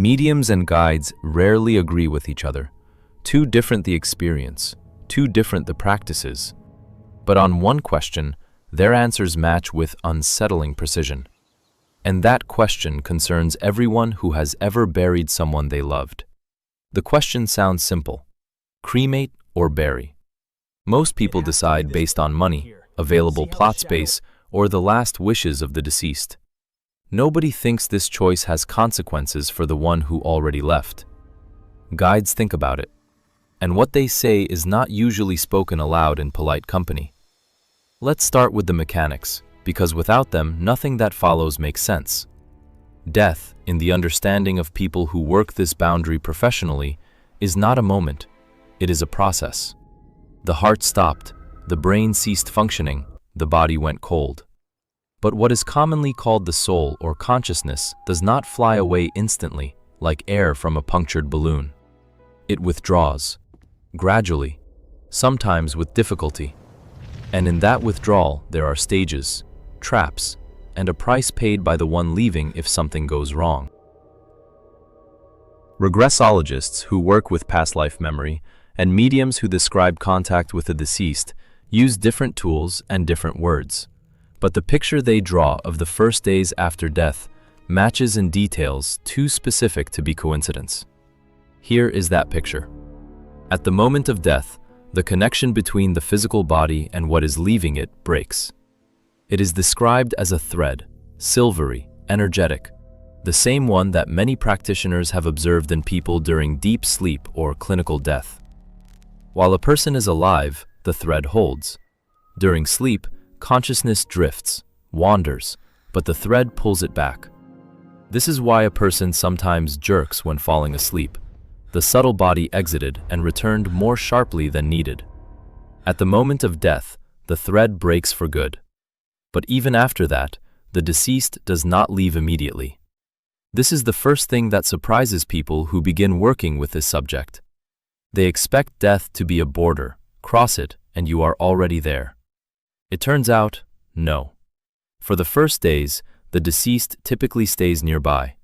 Mediums and guides rarely agree with each other. Too different the experience, too different the practices. But on one question, their answers match with unsettling precision. And that question concerns everyone who has ever buried someone they loved. The question sounds simple: cremate or bury? Most people decide based on money, available plot space, or the last wishes of the deceased. Nobody thinks this choice has consequences for the one who already left. Guides think about it, and what they say is not usually spoken aloud in polite company. Let's start with the mechanics, because without them, nothing that follows makes sense. Death, in the understanding of people who work this boundary professionally, is not a moment, it is a process. The heart stopped, the brain ceased functioning, the body went cold. But what is commonly called the soul or consciousness does not fly away instantly, like air from a punctured balloon. It withdraws, gradually, sometimes with difficulty. And in that withdrawal, there are stages, traps, and a price paid by the one leaving if something goes wrong. Regressologists who work with past life memory and mediums who describe contact with the deceased use different tools and different words. But the picture they draw of the first days after death matches in details too specific to be coincidence. Here is that picture. At the moment of death, the connection between the physical body and what is leaving it breaks. It is described as a thread, silvery, energetic, the same one that many practitioners have observed in people during deep sleep or clinical death. While a person is alive, the thread holds. During sleep, consciousness drifts, wanders, but the thread pulls it back. This is why a person sometimes jerks when falling asleep. The subtle body exited and returned more sharply than needed. At the moment of death, the thread breaks for good. But even after that, the deceased does not leave immediately. This is the first thing that surprises people who begin working with this subject. They expect death to be a border, cross it, and you are already there. It turns out, no. For the first days, the deceased typically stays nearby,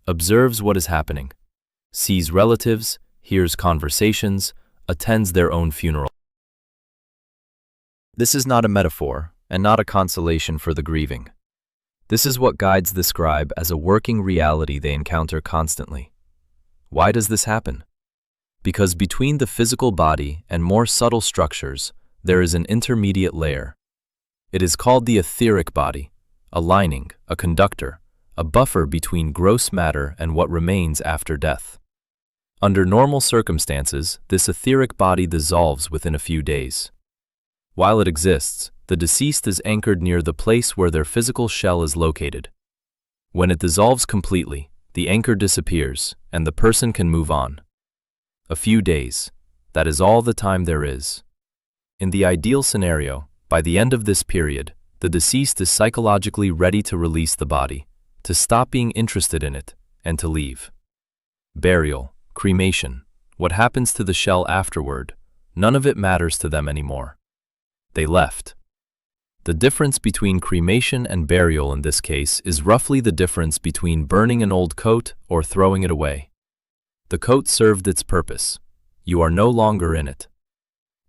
observes what is happening, sees relatives, hears conversations, attends their own funeral. This is not a metaphor and not a consolation for the grieving. This is what guides describe as a working reality they encounter constantly. Why does this happen? Because between the physical body and more subtle structures, there is an intermediate layer. It is called the etheric body, a lining, a conductor, a buffer between gross matter and what remains after death. Under normal circumstances, this etheric body dissolves within a few days. While it exists, the deceased is anchored near the place where their physical shell is located. When it dissolves completely, the anchor disappears and the person can move on. A few days, that is all the time there is. In the ideal scenario, by the end of this period, the deceased is psychologically ready to release the body, to stop being interested in it, and to leave. Burial, cremation, what happens to the shell afterward, none of it matters to them anymore. They left. The difference between cremation and burial in this case is roughly the difference between burning an old coat or throwing it away. The coat served its purpose. You are no longer in it.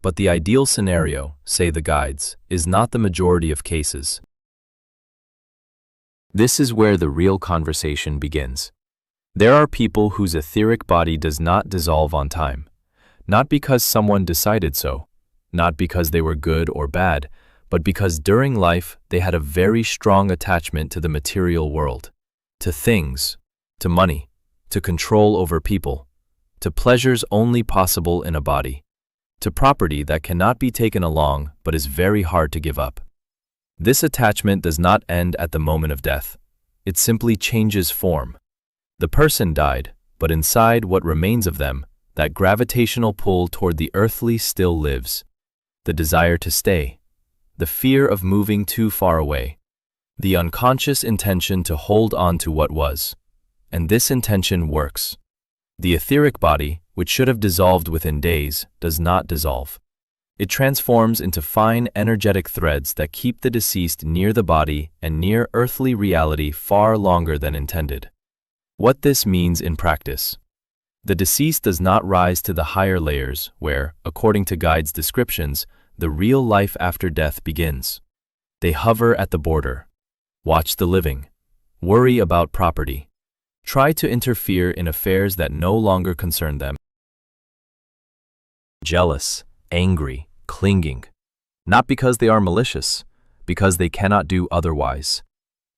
But the ideal scenario, say the guides, is not the majority of cases. This is where the real conversation begins. There are people whose etheric body does not dissolve on time, not because someone decided so, not because they were good or bad, but because during life they had a very strong attachment to the material world, to things, to money, to control over people, to pleasures only possible in a body, to property that cannot be taken along but is very hard to give up. This attachment does not end at the moment of death. It simply changes form. The person died, but inside what remains of them, that gravitational pull toward the earthly still lives. The desire to stay, the fear of moving too far away, the unconscious intention to hold on to what was. And this intention works. The etheric body, which should have dissolved within days, does not dissolve. It transforms into fine energetic threads that keep the deceased near the body and near earthly reality far longer than intended. What this means in practice. The deceased does not rise to the higher layers where, according to guides' descriptions, the real life after death begins. They hover at the border, watch the living, worry about property, try to interfere in affairs that no longer concern them. Jealous, angry, clinging, not because they are malicious, because they cannot do otherwise,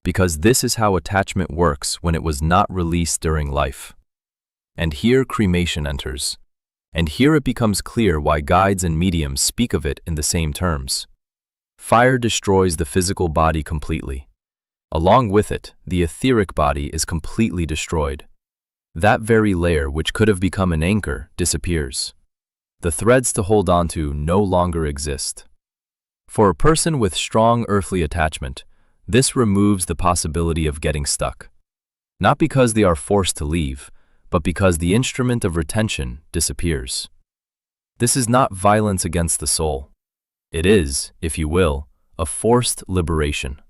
because this is how attachment works when it was not released during life. And here cremation enters. And here it becomes clear why guides and mediums speak of it in the same terms. Fire destroys the physical body completely. Along with it, the etheric body is completely destroyed. That very layer which could have become an anchor disappears. The threads to hold on to no longer exist. For a person with strong earthly attachment, this removes the possibility of getting stuck. Not because they are forced to leave, but because the instrument of retention disappears. This is not violence against the soul. It is, if you will, a forced liberation.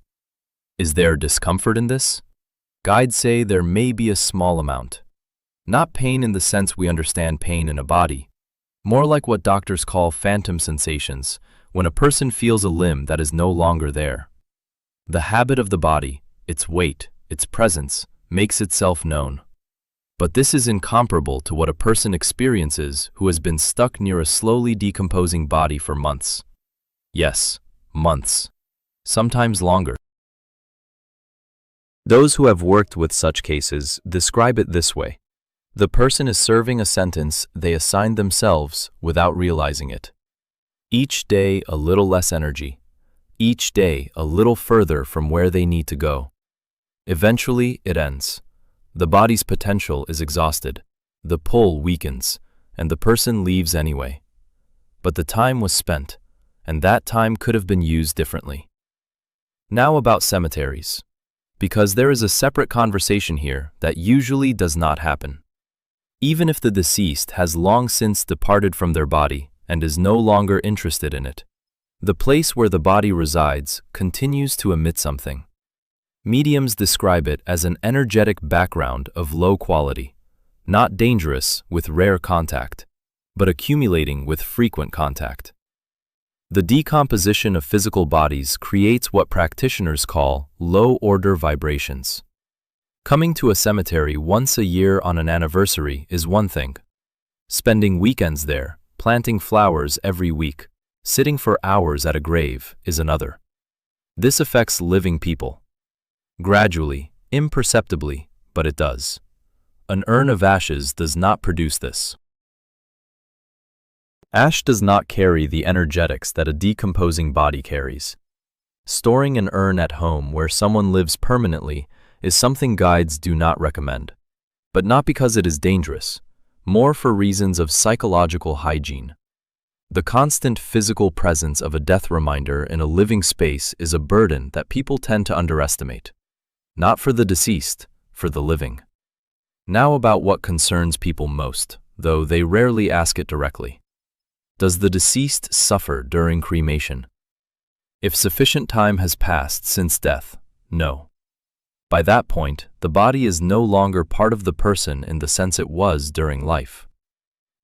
Is there discomfort in this? Guides say there may be a small amount. Not pain in the sense we understand pain in a body. More like what doctors call phantom sensations, when a person feels a limb that is no longer there. The habit of the body, its weight, its presence, makes itself known. But this is incomparable to what a person experiences who has been stuck near a slowly decomposing body for months. Yes, months. Sometimes longer. Those who have worked with such cases describe it this way. The person is serving a sentence they assigned themselves without realizing it. Each day a little less energy. Each day a little further from where they need to go. Eventually it ends. The body's potential is exhausted. The pull weakens, and the person leaves anyway. But the time was spent, and that time could have been used differently. Now about cemeteries. Because there is a separate conversation here that usually does not happen. Even if the deceased has long since departed from their body and is no longer interested in it, the place where the body resides continues to emit something. Mediums describe it as an energetic background of low quality, not dangerous with rare contact, but accumulating with frequent contact. The decomposition of physical bodies creates what practitioners call low-order vibrations. Coming to a cemetery once a year on an anniversary is one thing. Spending weekends there, planting flowers every week, sitting for hours at a grave is another. This affects living people. Gradually, imperceptibly, but it does. An urn of ashes does not produce this. Ash does not carry the energetics that a decomposing body carries. Storing an urn at home where someone lives permanently is something guides do not recommend, but not because it is dangerous, more for reasons of psychological hygiene. The constant physical presence of a death reminder in a living space is a burden that people tend to underestimate. Not for the deceased, for the living. Now about what concerns people most, though they rarely ask it directly. Does the deceased suffer during cremation? If sufficient time has passed since death, no. By that point, the body is no longer part of the person in the sense it was during life.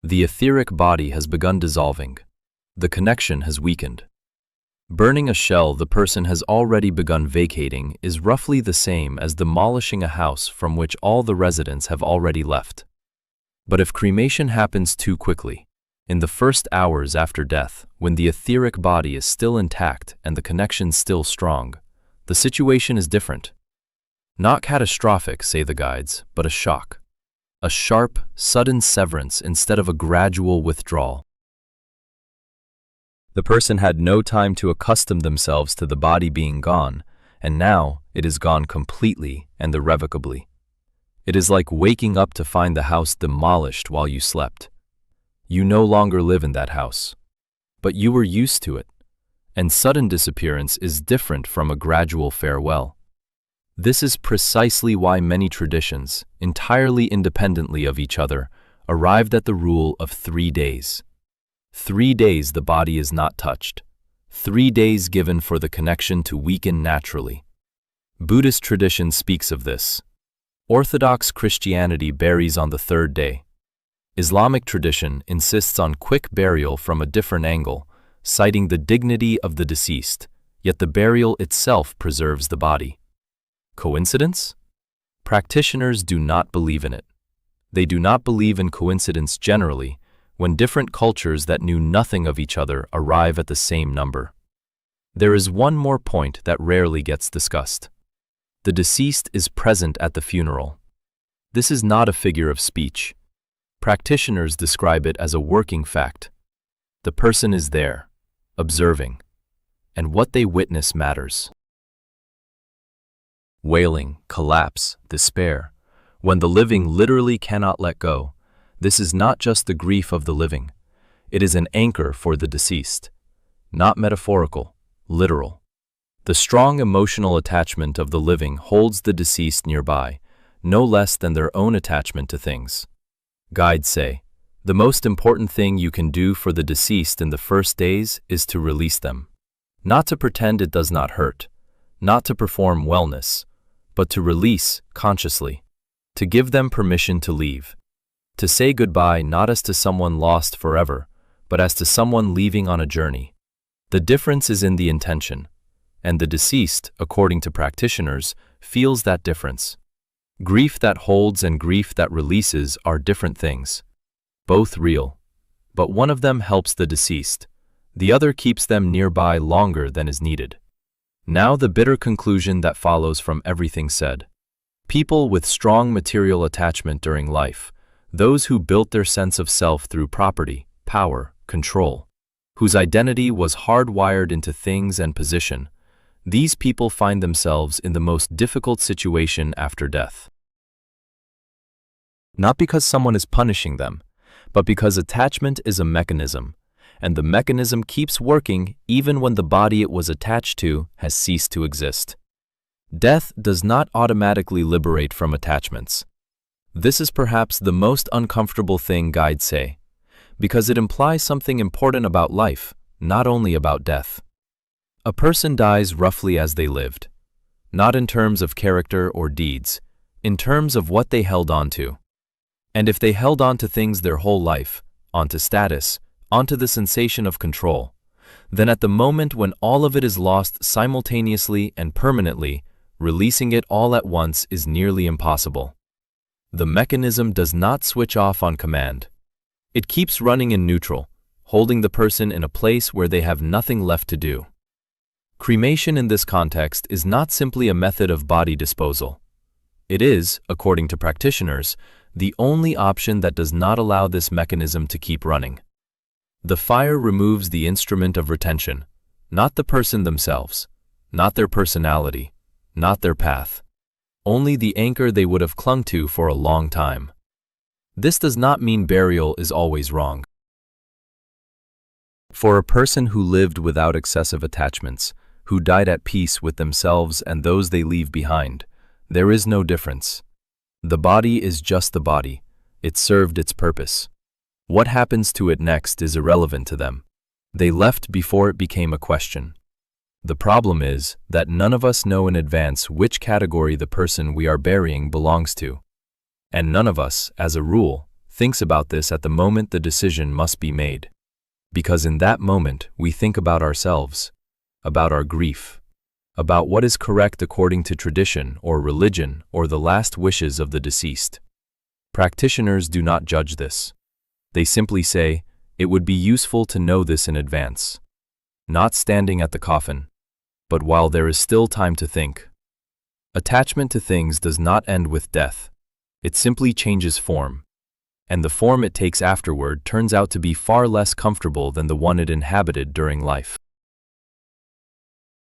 The etheric body has begun dissolving. The connection has weakened. Burning a shell the person has already begun vacating is roughly the same as demolishing a house from which all the residents have already left. But if cremation happens too quickly, in the first hours after death, when the etheric body is still intact and the connection still strong, the situation is different. Not catastrophic, say the guides, but a shock. A sharp, sudden severance instead of a gradual withdrawal. The person had no time to accustom themselves to the body being gone, and now it is gone completely and irrevocably. It is like waking up to find the house demolished while you slept. You no longer live in that house, but you were used to it, and sudden disappearance is different from a gradual farewell. This is precisely why many traditions, entirely independently of each other, arrived at the rule of 3 days. 3 days the body is not touched. 3 days given for the connection to weaken naturally. Buddhist tradition speaks of this. Orthodox Christianity buries on the third day. Islamic tradition insists on quick burial from a different angle, citing the dignity of the deceased, yet the burial itself preserves the body. Coincidence? Practitioners do not believe in it. They do not believe in coincidence generally, when different cultures that knew nothing of each other arrive at the same number. There is one more point that rarely gets discussed. The deceased is present at the funeral. This is not a figure of speech. Practitioners describe it as a working fact. The person is there, observing, and what they witness matters. Wailing, collapse, despair. When the living literally cannot let go, this is not just the grief of the living. It is an anchor for the deceased. Not metaphorical, literal. The strong emotional attachment of the living holds the deceased nearby, no less than their own attachment to things. Guides say, the most important thing you can do for the deceased in the first days is to release them. Not to pretend it does not hurt, not to perform wellness, but to release consciously, to give them permission to leave, to say goodbye not as to someone lost forever, but as to someone leaving on a journey. The difference is in the intention, and the deceased, according to practitioners, feels that difference. Grief that holds and grief that releases are different things, both real, but one of them helps the deceased, the other keeps them nearby longer than is needed. Now the bitter conclusion that follows from everything said. People with strong material attachment during life, those who built their sense of self through property, power, control, whose identity was hardwired into things and position, these people find themselves in the most difficult situation after death. Not because someone is punishing them, but because attachment is a mechanism, and the mechanism keeps working even when the body it was attached to has ceased to exist. Death does not automatically liberate from attachments. This is perhaps the most uncomfortable thing guides say, because it implies something important about life, not only about death. A person dies roughly as they lived, not in terms of character or deeds, in terms of what they held on to. And if they held on to things their whole life, onto status, onto the sensation of control, then at the moment when all of it is lost simultaneously and permanently, releasing it all at once is nearly impossible. The mechanism does not switch off on command. It keeps running in neutral, holding the person in a place where they have nothing left to do. Cremation in this context is not simply a method of body disposal. It is, according to practitioners, the only option that does not allow this mechanism to keep running. The fire removes the instrument of retention, not the person themselves, not their personality, not their path, only the anchor they would have clung to for a long time. This does not mean burial is always wrong. For a person who lived without excessive attachments, who died at peace with themselves and those they leave behind, there is no difference. The body is just the body. It served its purpose. What happens to it next is irrelevant to them. They left before it became a question. The problem is that none of us know in advance which category the person we are burying belongs to. And none of us, as a rule, thinks about this at the moment the decision must be made. Because in that moment we think about ourselves, about our grief, about what is correct according to tradition or religion or the last wishes of the deceased. Practitioners do not judge this. They simply say, it would be useful to know this in advance. Not standing at the coffin, but while there is still time to think. Attachment to things does not end with death. It simply changes form. And the form it takes afterward turns out to be far less comfortable than the one it inhabited during life.